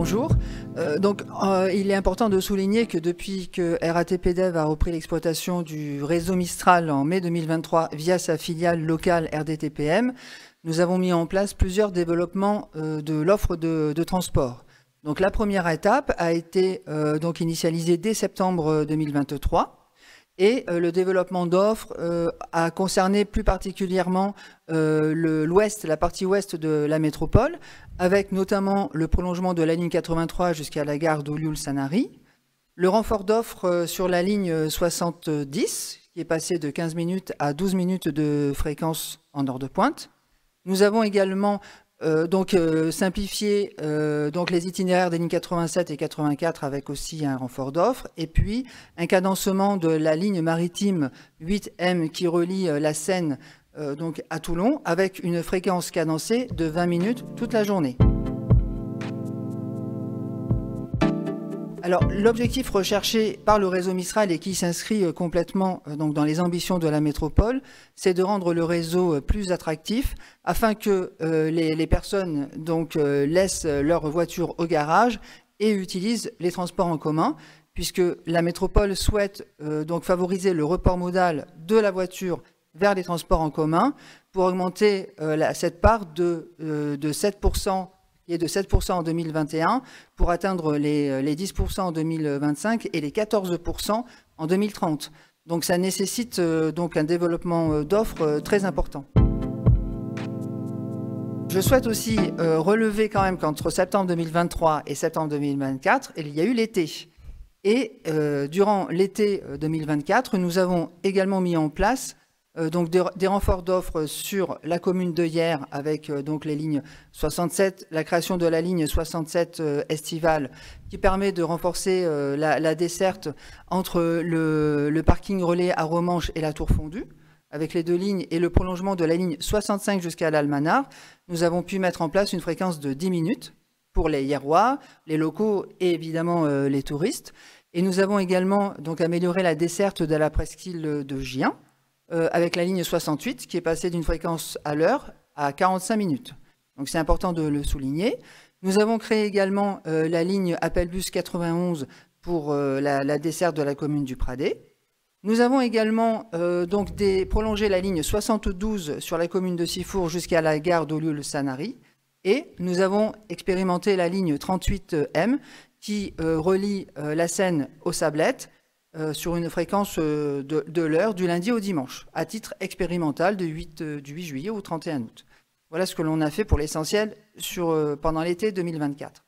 bonjour. Il est important de souligner que depuis que RATP Dev a repris l'exploitation du réseau Mistral en mai 2023 via sa filiale locale RDTPM, nous avons mis en place plusieurs développements de l'offre de transport. Donc la première étape a été initialisée dès septembre 2023. Et le développement d'offres a concerné plus particulièrement l'ouest, la partie ouest de la métropole, avec notamment le prolongement de la ligne 83 jusqu'à la gare d'Olioul-Sanary, le renfort d'offres sur la ligne 70, qui est passé de 15 minutes à 12 minutes de fréquence en heure de pointe. Nous avons également simplifier les itinéraires des lignes 87 et 84 avec aussi un renfort d'offres, et puis un cadencement de la ligne maritime 8M qui relie la Seine à Toulon avec une fréquence cadencée de 20 minutes toute la journée. Alors, l'objectif recherché par le réseau Mistral et qui s'inscrit complètement dans les ambitions de la métropole, c'est de rendre le réseau plus attractif afin que les personnes laissent leur voiture au garage et utilisent les transports en commun, puisque la métropole souhaite favoriser le report modal de la voiture vers les transports en commun pour augmenter cette part de 7%. Qui est de 7% en 2021 pour atteindre les 10% en 2025 et les 14% en 2030. Donc ça nécessite un développement d'offres très important. Je souhaite aussi relever quand même qu'entre septembre 2023 et septembre 2024, il y a eu l'été. Et durant l'été 2024, nous avons également mis en place des renforts d'offres sur la commune de Hyères avec les lignes 67, la création de la ligne 67 estivale qui permet de renforcer la desserte entre le parking relais à Romanche et la Tour Fondue. Avec les deux lignes et le prolongement de la ligne 65 jusqu'à l'Almanach, nous avons pu mettre en place une fréquence de 10 minutes pour les Hyérois, les locaux et évidemment les touristes. Et nous avons également amélioré la desserte de la presqu'île de Gien, avec la ligne 68 qui est passée d'une fréquence à l'heure à 45 minutes. Donc c'est important de le souligner. Nous avons créé également la ligne Appelbus 91 pour la desserte de la commune du Pradé. Nous avons également prolongé la ligne 72 sur la commune de Sifour jusqu'à la gare d'Olioul-Sanary. Et nous avons expérimenté la ligne 38M qui relie la Seine aux Sablettes, sur une fréquence de l'heure du lundi au dimanche, à titre expérimental du 8 juillet au 31 août. Voilà ce que l'on a fait pour l'essentiel pendant l'été 2024.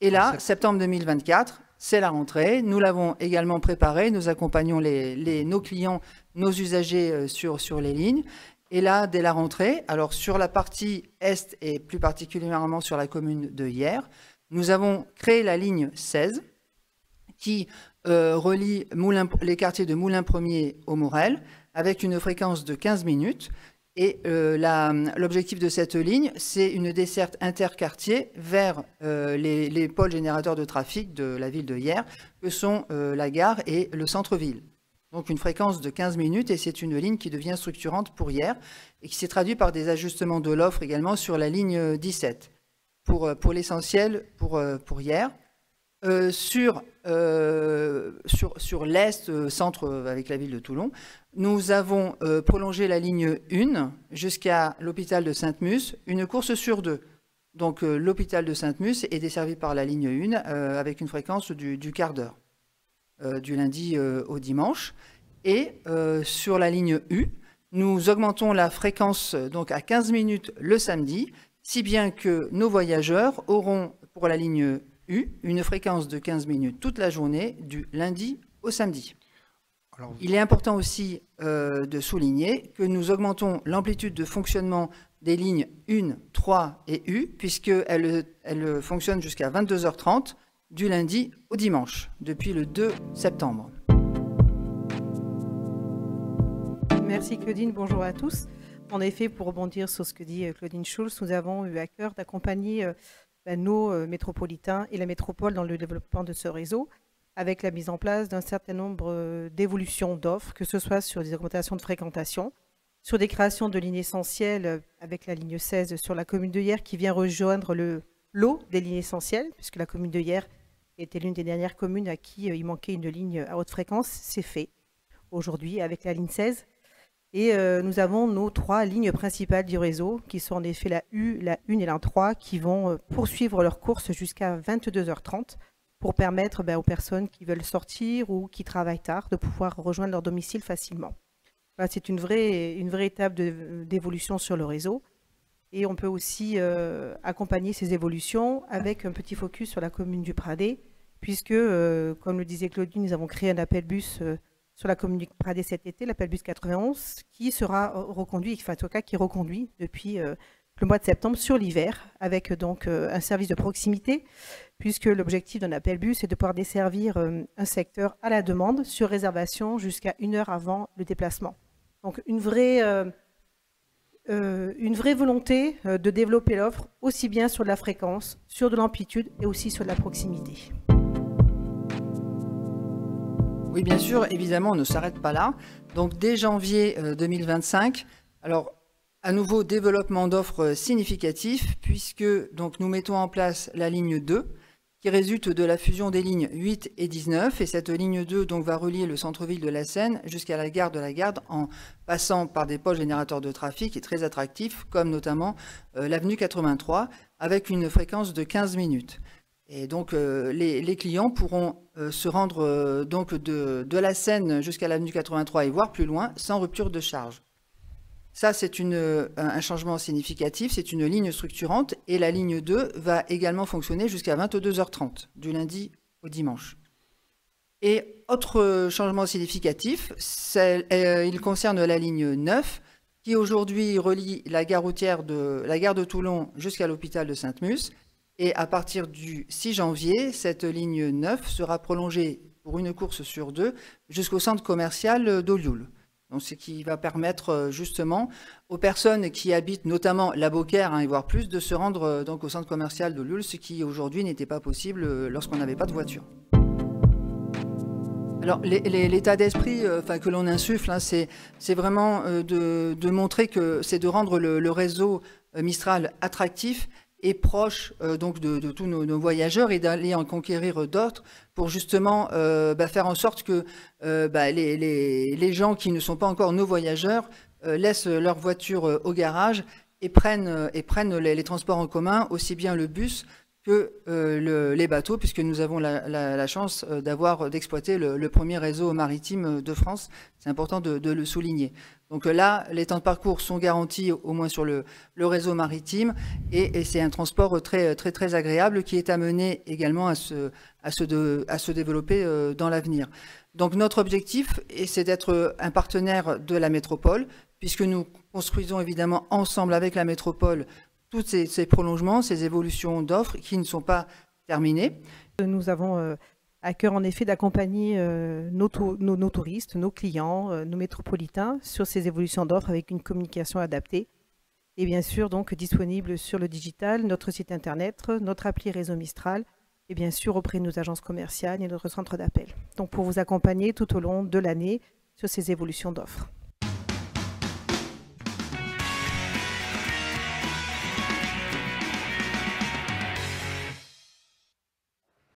Et là, septembre 2024, c'est la rentrée. Nous l'avons également préparé. Nous accompagnons nos clients, nos usagers sur les lignes. Et là, dès la rentrée, alors sur la partie est et plus particulièrement sur la commune de Hyères, nous avons créé la ligne 16 qui relie les quartiers de Moulins-Premier au Morel avec une fréquence de 15 minutes. Et l'objectif de cette ligne, c'est une desserte interquartier vers les pôles générateurs de trafic de la ville de Hyères, que sont la gare et le centre-ville. Donc une fréquence de 15 minutes et c'est une ligne qui devient structurante pour Hyères et qui s'est traduite par des ajustements de l'offre également sur la ligne 17. Pour l'essentiel, pour Hyères. Sur l'est, centre avec la ville de Toulon, nous avons prolongé la ligne 1 jusqu'à l'hôpital de Sainte-Musse, une course sur 2. Donc l'hôpital de Sainte-Musse est desservi par la ligne 1 avec une fréquence du quart d'heure, du lundi au dimanche. Et sur la ligne U, nous augmentons la fréquence à 15 minutes le samedi, si bien que nos voyageurs auront pour la ligne une fréquence de 15 minutes toute la journée, du lundi au samedi. Alors, il est important aussi de souligner que nous augmentons l'amplitude de fonctionnement des lignes 1, 3 et U, puisqu'elles fonctionnent jusqu'à 22h30 du lundi au dimanche, depuis le 2 septembre. Merci Claudine, bonjour à tous. En effet, pour rebondir sur ce que dit Claudine Schulz, nous avons eu à cœur d'accompagner nos métropolitains et la métropole dans le développement de ce réseau, avec la mise en place d'un certain nombre d'évolutions d'offres, que ce soit sur des augmentations de fréquentation, sur des créations de lignes essentielles avec la ligne 16 sur la commune de Hyères qui vient rejoindre le l'eau des lignes essentielles, puisque la commune de Hyères était l'une des dernières communes à qui il manquait une ligne à haute fréquence. C'est fait aujourd'hui avec la ligne 16. Et nous avons nos 3 lignes principales du réseau, qui sont en effet la U, la 1 et la 3, qui vont poursuivre leur course jusqu'à 22h30 pour permettre aux personnes qui veulent sortir ou qui travaillent tard de pouvoir rejoindre leur domicile facilement. Voilà, c'est une vraie étape d'évolution sur le réseau. Et on peut aussi accompagner ces évolutions avec un petit focus sur la commune du Pradé, puisque, comme le disait Claudine, nous avons créé un appel bus sur la commune du Pradé cet été, l'appel bus 91, qui sera reconduit, enfin en tout cas qui est reconduit depuis le mois de septembre sur l'hiver, avec donc un service de proximité, puisque l'objectif d'un appel bus est de pouvoir desservir un secteur à la demande sur réservation jusqu'à 1 heure avant le déplacement. Donc une vraie volonté de développer l'offre aussi bien sur de la fréquence, sur de l'amplitude et aussi sur de la proximité. Oui, bien sûr, évidemment, on ne s'arrête pas là. Donc, dès janvier 2025, alors, à nouveau, développement d'offres significatif, puisque donc, nous mettons en place la ligne 2, qui résulte de la fusion des lignes 8 et 19. Et cette ligne 2 donc, va relier le centre-ville de la Seine jusqu'à la gare de la Garde, en passant par des pôles générateurs de trafic et très attractifs, comme notamment l'avenue 83, avec une fréquence de 15 minutes. Et donc, les clients pourront se rendre donc de la Seine jusqu'à l'avenue 83 et voire plus loin, sans rupture de charge. Ça, c'est un changement significatif, c'est une ligne structurante. Et la ligne 2 va également fonctionner jusqu'à 22h30, du lundi au dimanche. Et autre changement significatif, il concerne la ligne 9, qui aujourd'hui relie la gare routière la gare de Toulon jusqu'à l'hôpital de Sainte-Mus. Et à partir du 6 janvier, cette ligne 9 sera prolongée pour une course sur 2 jusqu'au centre commercial d'Olioul. Donc, ce qui va permettre justement aux personnes qui habitent notamment la Beaucaire et voire plus de se rendre donc au centre commercial d'Olioul, ce qui aujourd'hui n'était pas possible lorsqu'on n'avait pas de voiture. Alors, l'état d'esprit que l'on insuffle, hein, c'est vraiment de montrer que c'est de rendre le réseau Mistral attractif et proche donc de tous nos voyageurs et d'aller en conquérir d'autres pour justement faire en sorte que les gens qui ne sont pas encore nos voyageurs laissent leur voiture au garage et prennent les transports en commun, aussi bien le bus que les bateaux, puisque nous avons la chance d'exploiter le premier réseau maritime de France. C'est important de le souligner. Donc là, les temps de parcours sont garantis au moins sur le réseau maritime et c'est un transport très, très, très agréable qui est amené également à se développer dans l'avenir. Donc notre objectif, c'est d'être un partenaire de la métropole, puisque nous construisons évidemment ensemble avec la métropole tous ces prolongements, ces évolutions d'offres qui ne sont pas terminées. Nous avons à cœur en effet d'accompagner nos touristes, nos clients, nos métropolitains sur ces évolutions d'offres avec une communication adaptée. Et bien sûr donc disponible sur le digital, notre site internet, notre appli Réseau Mistral et bien sûr auprès de nos agences commerciales et notre centre d'appel. Donc pour vous accompagner tout au long de l'année sur ces évolutions d'offres.